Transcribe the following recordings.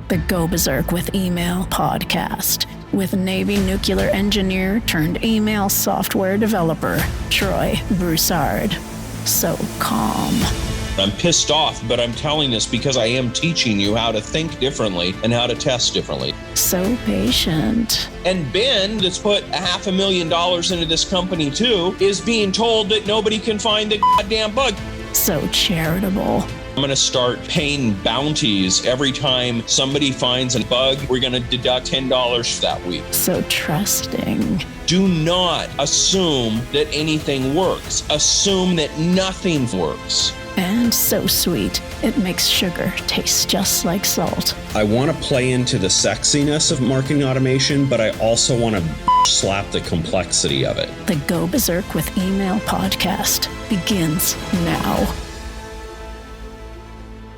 the Go Berserk with Email podcast with Navy nuclear engineer turned email software developer, Troy Broussard. So calm. I'm pissed off, but I'm telling this because I am teaching you how to think differently and how to test differently. So patient. And Ben, that's put $500,000 into this company too, is being told that nobody can find the goddamn bug. So charitable. I'm going to start paying bounties every time somebody finds a bug. We're going to deduct $10 for that week. So trusting. Do not assume that anything works. Assume that nothing works. And so sweet, it makes sugar taste just like salt. I want to play into the sexiness of marketing automation, but I also want to slap the complexity of it. The Go Berserk with Email podcast begins now.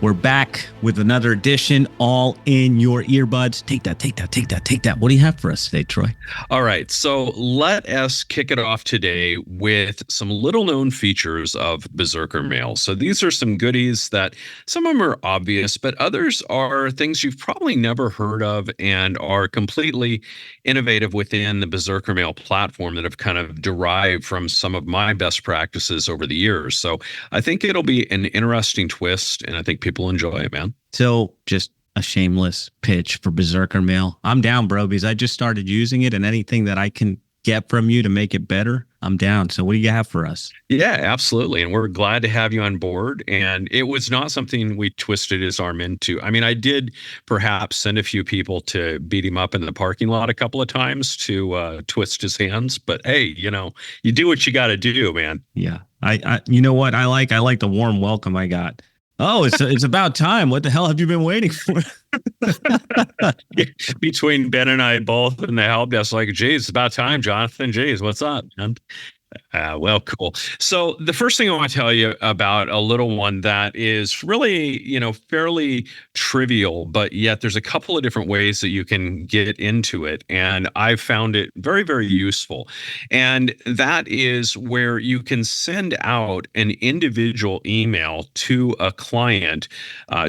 We're back with another edition, all in your earbuds. Take that. What do you have for us today, Troy? All right, so let us kick it off today with some little-known features of Berserker Mail. So these are some goodies that some of them are obvious, but others are things you've probably never heard of and are completely innovative within the Berserker Mail platform that have kind of derived from some of my best practices over the years. So I think it'll be an interesting twist, and I think people enjoy it, man. So just a shameless pitch for Berserker Mail. I'm down, bro, because I just started using it, and anything that I can get from you to make it better, I'm down. So what do you have for us? Yeah, absolutely. And we're glad to have you on board. And it was not something we twisted his arm into. I mean, I did perhaps send a few people to beat him up in the parking lot a couple of times to twist his hands. But hey, you do what you got to do, man. Yeah. I you know what? I like the warm welcome I got. Oh, it's about time. What the hell have you been waiting for? Between Ben and I both in the help desk, like, geez, it's about time, Jonathan. Geez, what's up, man? Well, cool. So the first thing I want to tell you about a little one that is really, fairly trivial, but yet there's a couple of different ways that you can get into it. And I've found it very, very useful. And that is where you can send out an individual email to a client,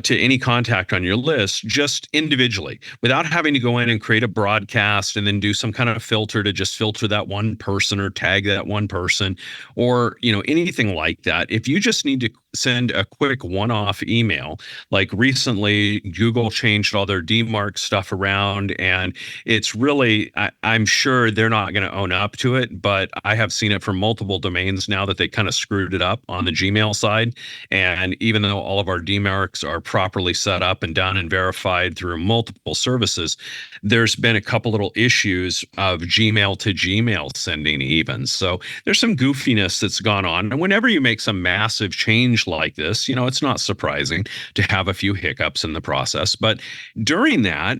to any contact on your list, just individually, without having to go in and create a broadcast and then do some kind of filter to just filter that one person or tag that one person or anything like that. If you just need to send a quick one-off email, like recently Google changed all their DMARC stuff around, and it's really, I'm sure they're not going to own up to it, but I have seen it for multiple domains now that they kind of screwed it up on the Gmail side. And even though all of our DMARCs are properly set up and done and verified through multiple services, there's been a couple little issues of Gmail to Gmail sending even. So there's some goofiness that's gone on. And whenever you make some massive change like this, it's not surprising to have a few hiccups in the process. But during that,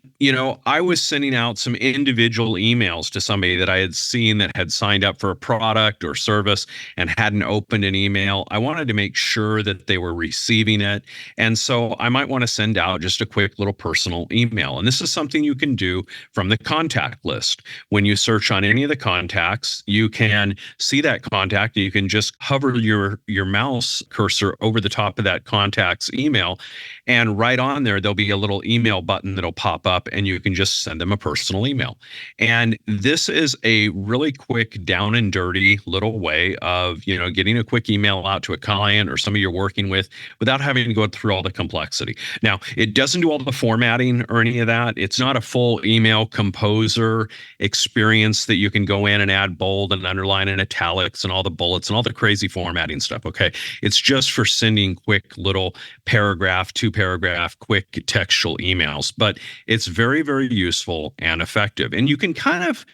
I was sending out some individual emails to somebody that I had seen that had signed up for a product or service and hadn't opened an email. I wanted to make sure that they were receiving it. And so I might want to send out just a quick little personal email. And this is something you can do from the contact list. When you search on any of the contacts, you can see that contact. You can just hover your mouse cursor over the top of that contact's email, and right on there, there'll be a little email button that'll pop up, and you can just send them a personal email. And this is a really quick, down and dirty little way of, getting a quick email out to a client or somebody you're working with without having to go through all the complexity. Now, it doesn't do all the formatting or any of that. It's not a full email composer experience that you can go in and add bold and underline and italics and all the bullets and all the crazy formatting stuff. Okay. It's just for sending quick little paragraph, 2-paragraph, quick textual emails, but it's very, very useful and effective. And you can kind of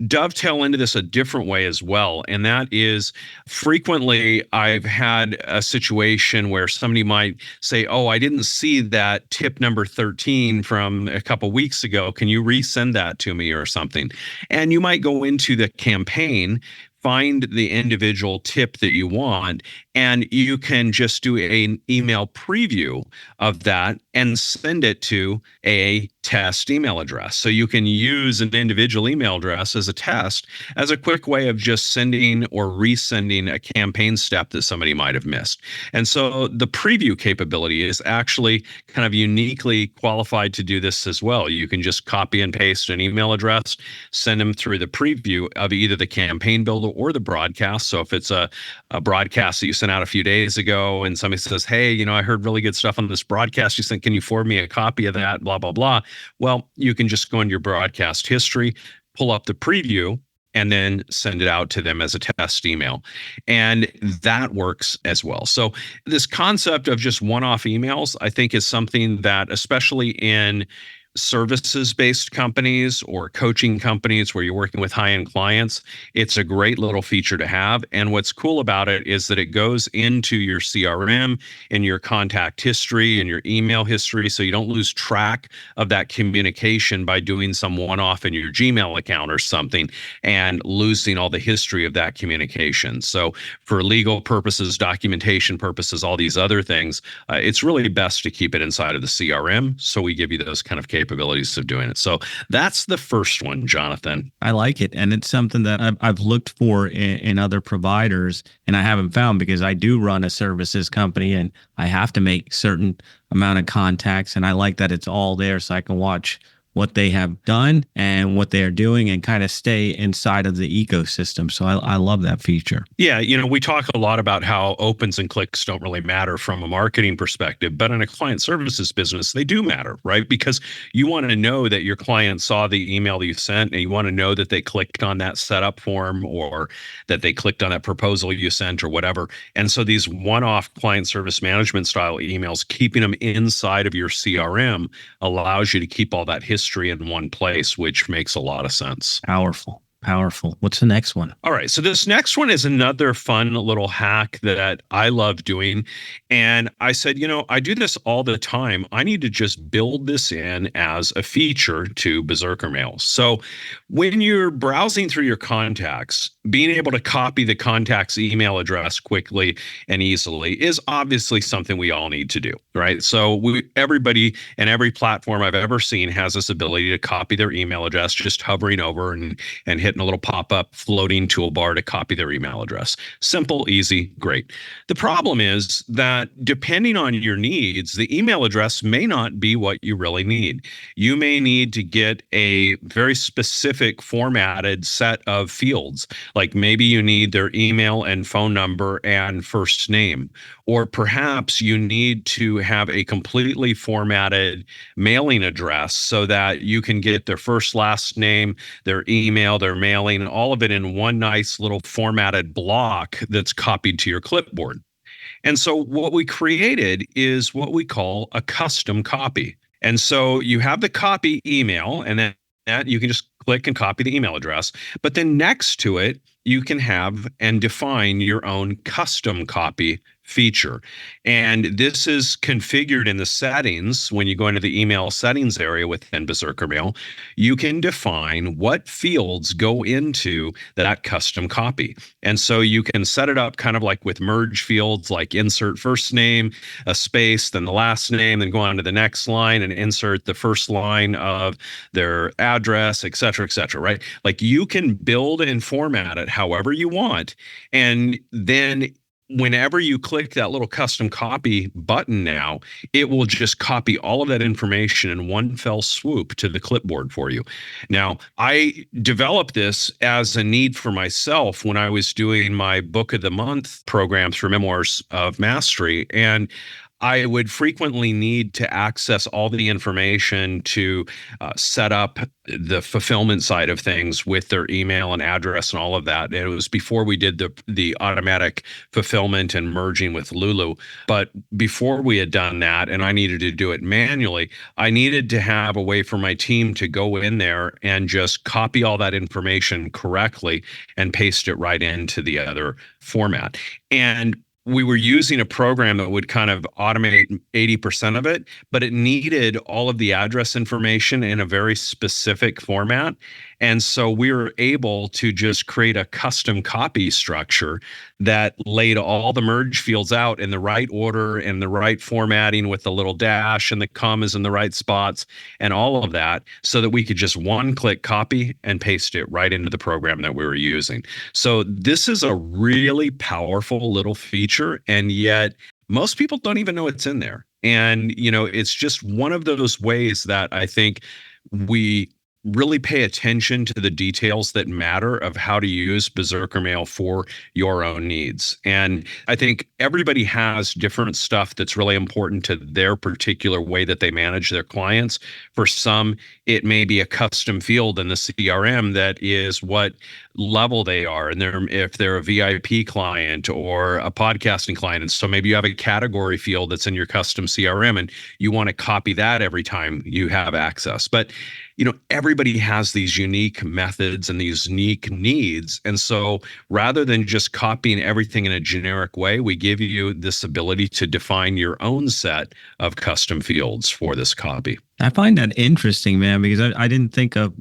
dovetail into this a different way as well. And that is, frequently I've had a situation where somebody might say, oh, I didn't see that tip number 13 from a couple weeks ago. Can you resend that to me or something? And you might go into the campaign, find the individual tip that you want, and you can just do an email preview of that and send it to a test email address. So you can use an individual email address as a test, as a quick way of just sending or resending a campaign step that somebody might have missed. And so the preview capability is actually kind of uniquely qualified to do this as well. You can just copy and paste an email address, send them through the preview of either the campaign builder or the broadcast. So if it's a broadcast that you sent out a few days ago and somebody says, hey, I heard really good stuff on this broadcast you sent, can you forward me a copy of that, blah, blah, blah. Well, you can just go into your broadcast history, pull up the preview, and then send it out to them as a test email. And that works as well. So this concept of just one-off emails, I think, is something that, especially in services-based companies or coaching companies where you're working with high-end clients, it's a great little feature to have. And what's cool about it is that it goes into your CRM and your contact history and your email history, so you don't lose track of that communication by doing some one-off in your Gmail account or something and losing all the history of that communication. So for legal purposes, documentation purposes, all these other things, it's really best to keep it inside of the CRM. So we give you those kind of capabilities of doing it. So that's the first one, Jonathan. I like it. And it's something that I've looked for in other providers, and I haven't found, because I do run a services company and I have to make certain amount of contacts. And I like that it's all there so I can watch what they have done and what they are doing and kind of stay inside of the ecosystem. So I love that feature. Yeah, we talk a lot about how opens and clicks don't really matter from a marketing perspective, but in a client services business, they do matter, right? Because you want to know that your client saw the email that you sent, and you want to know that they clicked on that setup form or that they clicked on that proposal you sent or whatever. And so these one-off client service management style emails, keeping them inside of your CRM allows you to keep all that history in one place, which makes a lot of sense. Powerful. What's the next one? All right. So this next one is another fun little hack that I love doing. And I said, I do this all the time. I need to just build this in as a feature to Berserker Mail. So when you're browsing through your contacts, being able to copy the contact's email address quickly and easily is obviously something we all need to do, right? So everybody and every platform I've ever seen has this ability to copy their email address, just hovering over and hitting a little pop-up floating toolbar to copy their email address. Simple, easy, great. The problem is that depending on your needs, the email address may not be what you really need. You may need to get a very specific formatted set of fields. Like maybe you need their email and phone number and first name, or perhaps you need to have a completely formatted mailing address so that you can get their first, last name, their email, their mailing, all of it in one nice little formatted block that's copied to your clipboard. And so what we created is what we call a custom copy. And so you have the copy email, and then that you can just click and copy the email address. But then next to it, you can have and define your own custom copy feature. And this is configured in the settings. When you go into the email settings area within Berserker Mail, you can define what fields go into that custom copy. And so you can set it up kind of like with merge fields, like insert first name, a space, then the last name, then go on to the next line and insert the first line of their address, et cetera, right? Like you can build and format it however you want. And then whenever you click that little custom copy button now, it will just copy all of that information in one fell swoop to the clipboard for you. Now, I developed this as a need for myself when I was doing my Book of the Month program through Memoirs of Mastery. And I would frequently need to access all the information to set up the fulfillment side of things with their email and address and all of that. And it was before we did the automatic fulfillment and merging with Lulu. But before we had done that, and I needed to do it manually, I needed to have a way for my team to go in there and just copy all that information correctly and paste it right into the other format. And we were using a program that would kind of automate 80% of it, but it needed all of the address information in a very specific format. And so we were able to just create a custom copy structure that laid all the merge fields out in the right order and the right formatting with the little dash and the commas in the right spots and all of that, so that we could just one-click copy and paste it right into the program that we were using. So this is a really powerful little feature, and yet most people don't even know it's in there. And, it's just one of those ways that I think we really pay attention to the details that matter of how to use Berserker Mail for your own needs. And I think everybody has different stuff that's really important to their particular way that they manage their clients. For some, it may be a custom field in the CRM that is what level they are, and if they're a VIP client or a podcasting client. And so maybe you have a category field that's in your custom CRM and you want to copy that every time you have access. But everybody has these unique methods and these unique needs. And so rather than just copying everything in a generic way, we give you this ability to define your own set of custom fields for this copy. I find that interesting, man, because I didn't think of,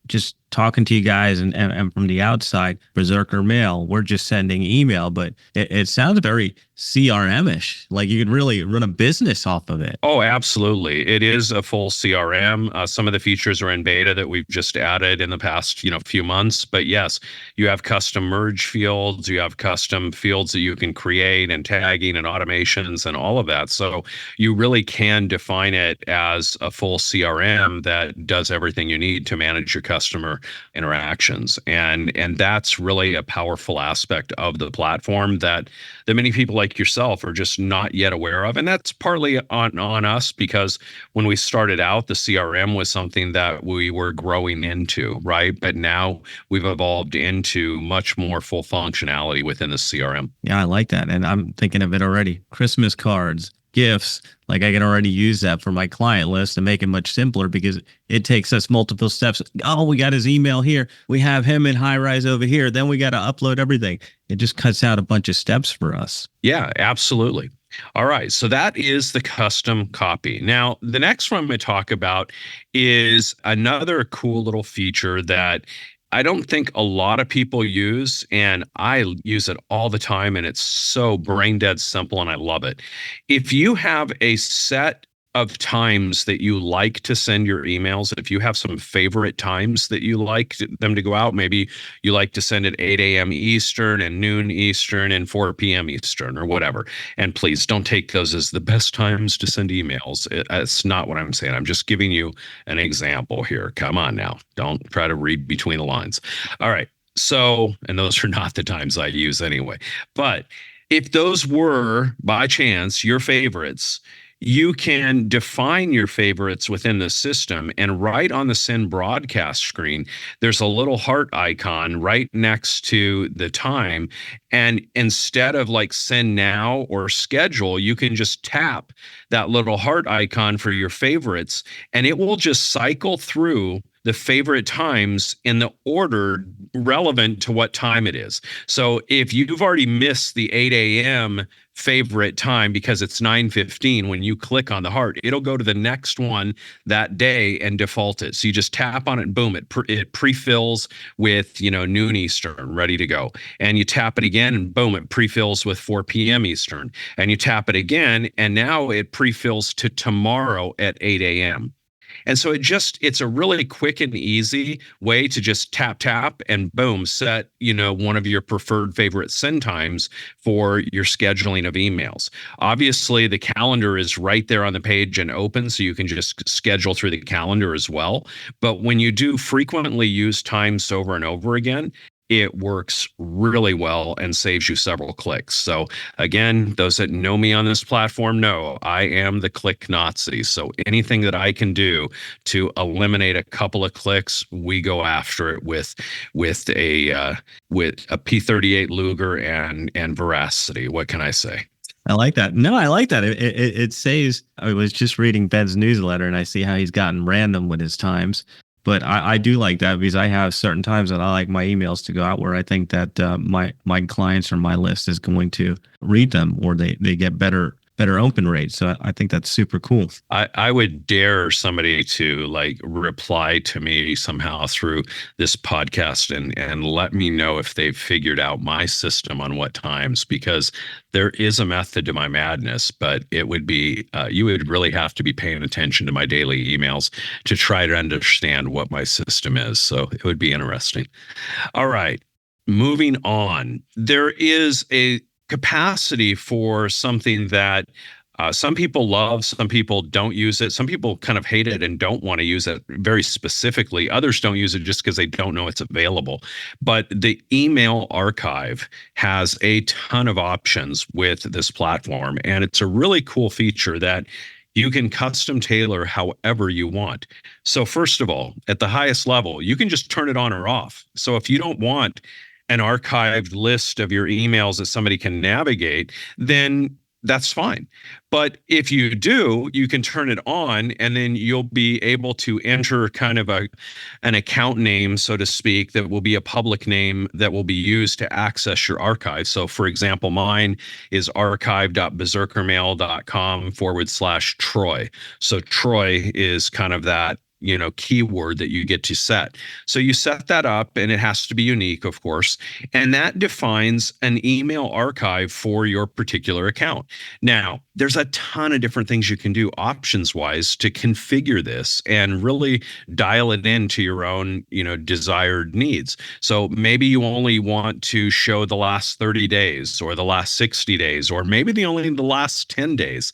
just talking to you guys and from the outside, Berserker Mail, we're just sending email, but it sounds very CRM-ish. Like you could really run a business off of it. Oh, absolutely. It is a full CRM. Some of the features are in beta that we've just added in the past, few months. But yes, you have custom merge fields, you have custom fields that you can create and tagging and automations and all of that. So you really can define it as a full CRM that does everything you need to manage your customer interactions. And that's really a powerful aspect of the platform that many people like yourself are just not yet aware of. And that's partly on us, because when we started out, the CRM was something that we were growing into, right? But now we've evolved into much more full functionality within the CRM. Yeah, I like that. And I'm thinking of it already. Christmas cards, gifts, like I can already use that for my client list and make it much simpler, because it takes us multiple steps. Oh, we got his email here. We have him in high rise over here. Then we got to upload everything. It just cuts out a bunch of steps for us. Yeah, absolutely. All right. So that is the custom copy. Now, the next one I'm going to talk about is another cool little feature that I don't think a lot of people use, and I use it all the time, and it's so brain dead simple, and I love it. If you have a set of times that you like to send your emails, if you have some favorite times that you like them to go out, maybe you like to send at 8 a.m. Eastern and noon Eastern and 4 p.m. Eastern or whatever. And please don't take those as the best times to send emails. It's not what I'm saying. I'm just giving you an example here. Come on now. Don't try to read between the lines. All right. So, and those are not the times I use anyway. But if those were by chance your favorites, you can define your favorites within the system, and right on the send broadcast screen, there's a little heart icon right next to the time. And instead of like send now or schedule, you can just tap that little heart icon for your favorites, and it will just cycle through the favorite times in the order relevant to what time it is. So if you've already missed the 8 a.m. favorite time because it's 9:15, when you click on the heart, it'll go to the next one that day and default it. So you just tap on it and boom, it pre-fills with, noon Eastern, ready to go. And you tap it again and boom, it pre-fills with 4 p.m. Eastern. And you tap it again and now it pre-fills to tomorrow at 8 a.m. And so it's a really quick and easy way to just tap and boom, set, one of your preferred favorite send times for your scheduling of emails. Obviously, the calendar is right there on the page and open, so you can just schedule through the calendar as well. But when you do frequently use times over and over again, it works really well and saves you several clicks. So again, those that know me on this platform know I am the click Nazi. So anything that I can do to eliminate a couple of clicks, we go after it with a P38 Luger and veracity. What can I say? I like that. No, I like that. It says, I was just reading Ben's newsletter and I see how he's gotten random with his times. But I do like that, because I have certain times that I like my emails to go out where I think that my clients or my list is going to read them, or they get better better open rate. So I think that's super cool. I would dare somebody to like reply to me somehow through this podcast and let me know if they've figured out my system on what times, because there is a method to my madness, but it would be, you would really have to be paying attention to my daily emails to try to understand what my system is. So it would be interesting. All right, moving on. There is a capacity for something that some people love, some people don't use it. Some people kind of hate it and don't want to use it very specifically. Others don't use it just because they don't know it's available. But the email archive has a ton of options with this platform. And it's a really cool feature that you can custom tailor however you want. So first of all, at the highest level, you can just turn it on or off. So if you don't want an archived list of your emails that somebody can navigate, then that's fine. But if you do, you can turn it on, and then you'll be able to enter kind of an account name, so to speak, that will be a public name that will be used to access your archive. So for example, mine is archive.berserkermail.com/Troy. So Troy is kind of that, keyword that you get to set. So you set that up, and it has to be unique, of course, and that defines an email archive for your particular account. Now, there's a ton of different things you can do options-wise to configure this and really dial it into your own, desired needs. So maybe you only want to show the last 30 days or the last 60 days, or maybe only the last 10 days.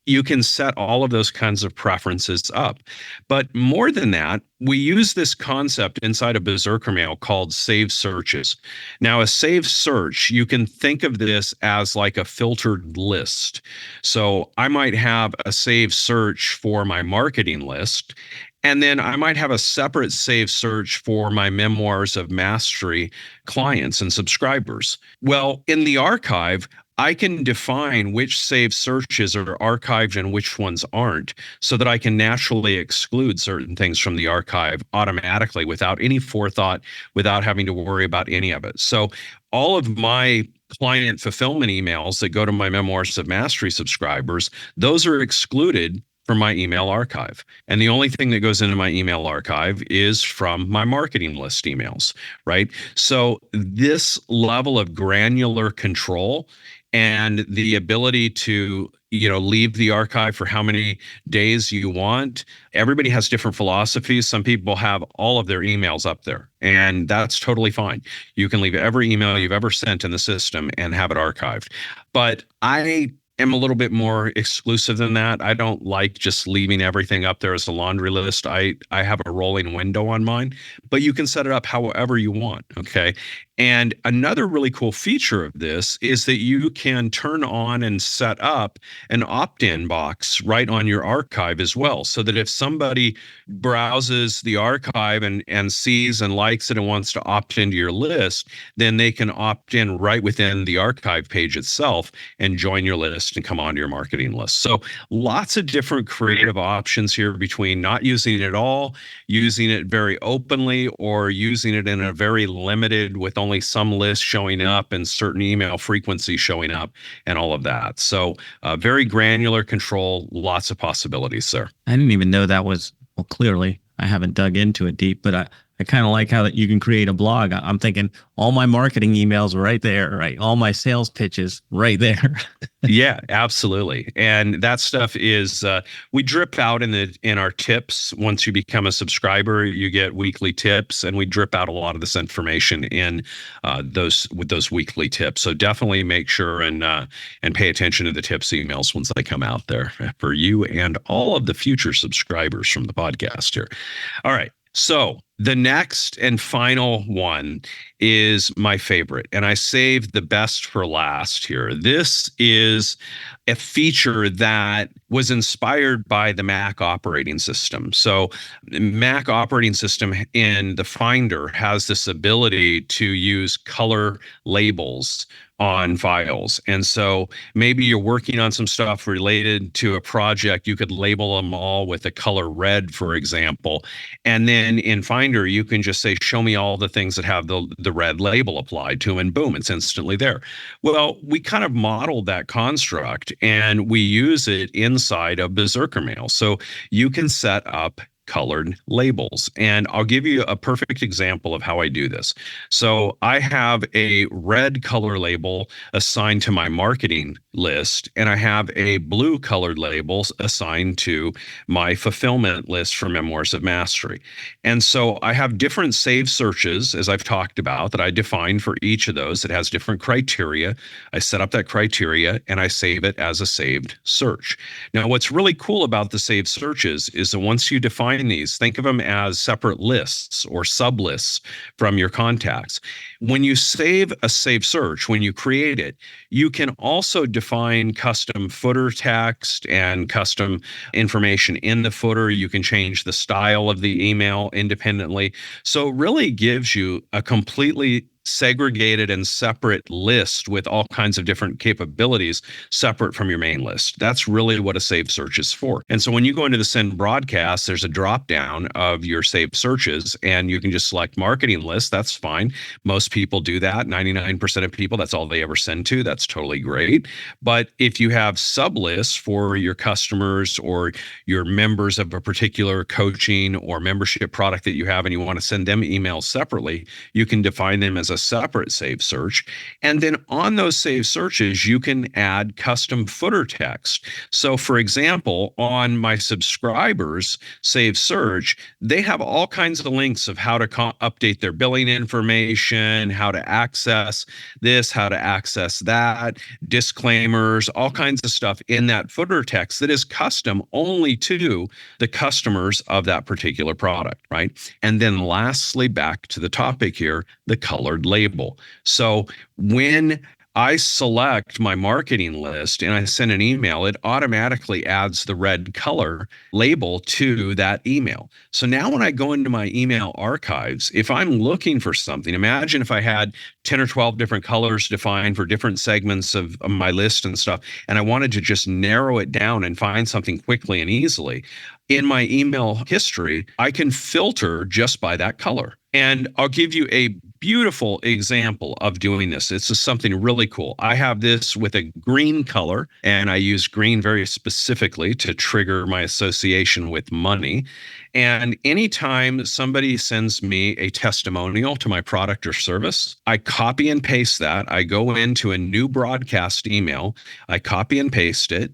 You can set all of those kinds of preferences up. But more than that, we use this concept inside of Berserker Mail called save searches. Now, a save search, you can think of this as like a filtered list. So I might have a save search for my marketing list, and then I might have a separate save search for my Memoirs of Mastery clients and subscribers. Well, in the archive, I can define which saved searches are archived and which ones aren't, so that I can naturally exclude certain things from the archive automatically without any forethought, without having to worry about any of it. So all of my client fulfillment emails that go to my Memoirs of Mastery subscribers, those are excluded from my email archive. And the only thing that goes into my email archive is from my marketing list emails, right? So this level of granular control and the ability to, leave the archive for how many days you want. Everybody has different philosophies. Some people have all of their emails up there, and that's totally fine. You can leave every email you've ever sent in the system and have it archived. But I am a little bit more exclusive than that. I don't like just leaving everything up there as a laundry list. I have a rolling window on mine, but you can set it up however you want, okay? And another really cool feature of this is that you can turn on and set up an opt-in box right on your archive as well, so that if somebody browses the archive and sees and likes it and wants to opt into your list, then they can opt in right within the archive page itself and join your list and come onto your marketing list. So lots of different creative options here between not using it at all, using it very openly, or using it in a very limited with only some lists showing up and certain email frequency showing up and all of that. So very granular control, lots of possibilities there. I didn't even know that was, well, clearly I haven't dug into it deep, but I kind of like how that you can create a blog. I'm thinking all my marketing emails right there, right? All my sales pitches right there. Yeah, absolutely. And that stuff is we drip out in our tips. Once you become a subscriber, you get weekly tips, and we drip out a lot of this information in those weekly tips. So definitely make sure and pay attention to the tips emails once they come out there for you and all of the future subscribers from the podcast here. All right. So the next and final one is my favorite, and I saved the best for last here. This is a feature that was inspired by the Mac operating system. So Mac operating system in the Finder has this ability to use color labels on files. And so maybe you're working on some stuff related to a project, you could label them all with the color red, for example. And then in Finder, binder, you can just say, show me all the things that have the red label applied to them, and boom, it's instantly there. Well, we kind of modeled that construct and we use it inside of Berserker Mail. So you can set up colored labels. And I'll give you a perfect example of how I do this. So I have a red color label assigned to my marketing list, and I have a blue colored label assigned to my fulfillment list for Memoirs of Mastery. And so I have different save searches, as I've talked about, that I define for each of those. It has different criteria. I set up that criteria and I save it as a saved search. Now, what's really cool about the saved searches is that once you define these, think of them as separate lists or sublists from your contacts. When you save a saved search, when you create it, you can also define custom footer text and custom information in the footer. You can change the style of the email independently. So it really gives you a completely segregated and separate list with all kinds of different capabilities separate from your main list. That's really what a saved search is for. And so when you go into the send broadcast, there's a drop down of your saved searches and you can just select marketing list. That's fine. Most people do that. 99% of people, that's all they ever send to. That's totally great. But if you have sublists for your customers or your members of a particular coaching or membership product that you have and you want to send them emails separately, you can define them as a separate save search. And then on those save searches, you can add custom footer text. So for example, on my subscribers save search, they have all kinds of links of how to update their billing information, how to access this, how to access that, disclaimers, all kinds of stuff in that footer text that is custom only to the customers of that particular product, right? And then lastly, back to the topic here, the colored label. So when I select my marketing list and I send an email, it automatically adds the red color label to that email. So now when I go into my email archives, if I'm looking for something, imagine if I had 10 or 12 different colors defined for different segments of my list and stuff, and I wanted to just narrow it down and find something quickly and easily. In my email history, I can filter just by that color. And I'll give you a beautiful example of doing this. It's just something really cool. I have this with a green color, and I use green very specifically to trigger my association with money. And anytime somebody sends me a testimonial to my product or service, I copy and paste that. I go into a new broadcast email, I copy and paste it,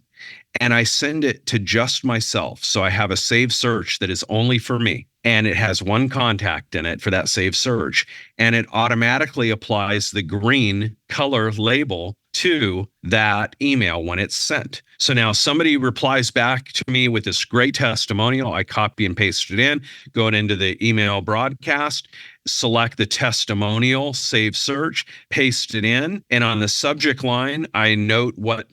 and I send it to just myself. So I have a saved search that is only for me. And it has one contact in it for that saved search. And it automatically applies the green color label to that email when it's sent. So now somebody replies back to me with this great testimonial. I copy and paste it in, go into the email broadcast, select the testimonial, save search, paste it in. And on the subject line, I note what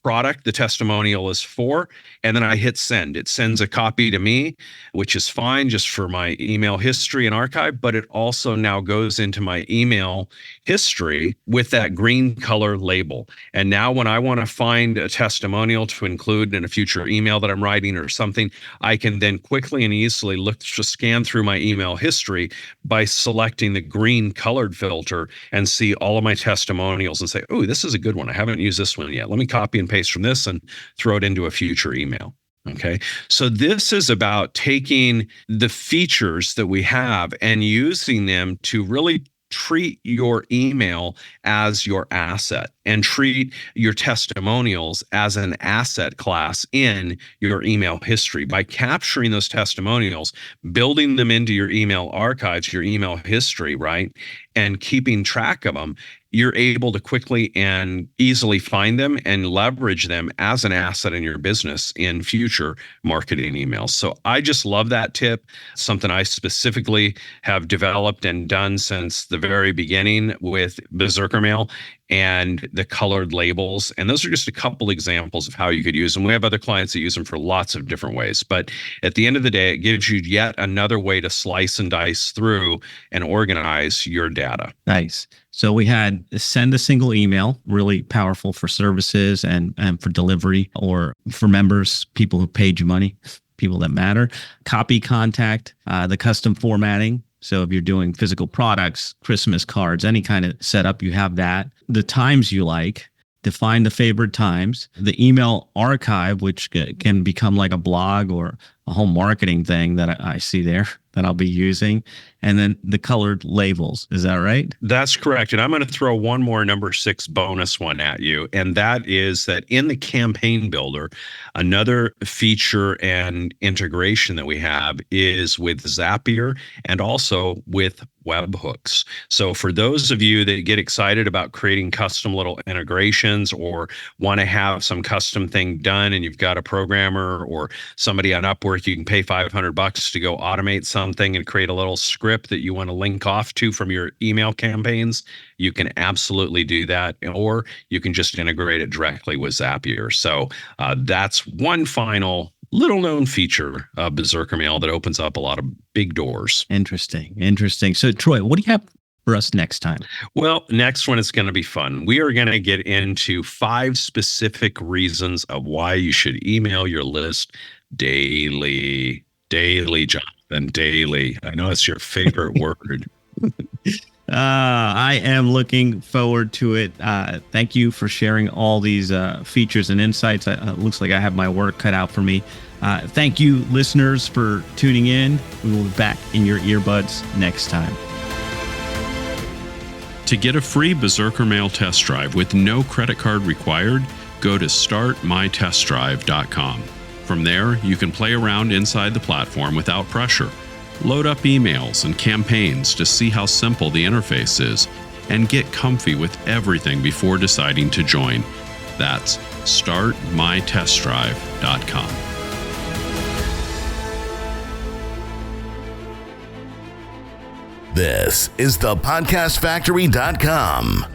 product the testimonial is for, and then I hit send. It sends a copy to me, which is fine just for my email history and archive, but it also now goes into my email history with that green color label. And now when I want to find a testimonial to include in a future email that I'm writing or something, I can then quickly and easily scan through my email history by selecting the green colored filter and see all of my testimonials and say, oh, this is a good one. I haven't used this one yet. Let me copy and paste from this and throw it into a future email. Okay. So this is about taking the features that we have and using them to really treat your email as your asset and treat your testimonials as an asset class in your email history. By capturing those testimonials, building them into your email archives, your email history, right? And keeping track of them, you're able to quickly and easily find them and leverage them as an asset in your business in future marketing emails. So I just love that tip. Something I specifically have developed and done since the very beginning with Berserker Mail and the colored labels. And those are just a couple examples of how you could use them. We have other clients that use them for lots of different ways. But at the end of the day, it gives you yet another way to slice and dice through and organize your data. Nice. So we had send a single email, really powerful for services and for delivery or for members, people who paid you money, people that matter. Copy contact, the custom formatting, So if you're doing physical products, Christmas cards, any kind of setup, you have that. The times you like, define the favorite times, the email archive, which can become like a blog or a whole marketing thing that I see there that I'll be using, and then the colored labels. Is that right? That's correct. And I'm going to throw one more number 6 bonus one at you. And that is that in the campaign builder, another feature and integration that we have is with Zapier and also with webhooks. So for those of you that get excited about creating custom little integrations or want to have some custom thing done, and you've got a programmer or somebody on Upwork, you can pay $500 to go automate something and create a little script that you want to link off to from your email campaigns, you can absolutely do that. Or you can just integrate it directly with Zapier. So that's one final little known feature of Berserker Mail that opens up a lot of big doors. Interesting. So Troy, what do you have for us next time? Well, next one is going to be fun. We are going to get into 5 specific reasons of why you should email your list daily. Daily, Jonathan, daily. I know it's your favorite word. I am looking forward to it. Thank you for sharing all these features and insights. It looks like I have my work cut out for me. Thank you, listeners, for tuning in. We will be back in your earbuds next time. To get a free Berserker Mail test drive with no credit card required, go to startmytestdrive.com. From there, you can play around inside the platform without pressure. Load up emails and campaigns to see how simple the interface is, and get comfy with everything before deciding to join. That's startmytestdrive.com. This is thepodcastfactory.com.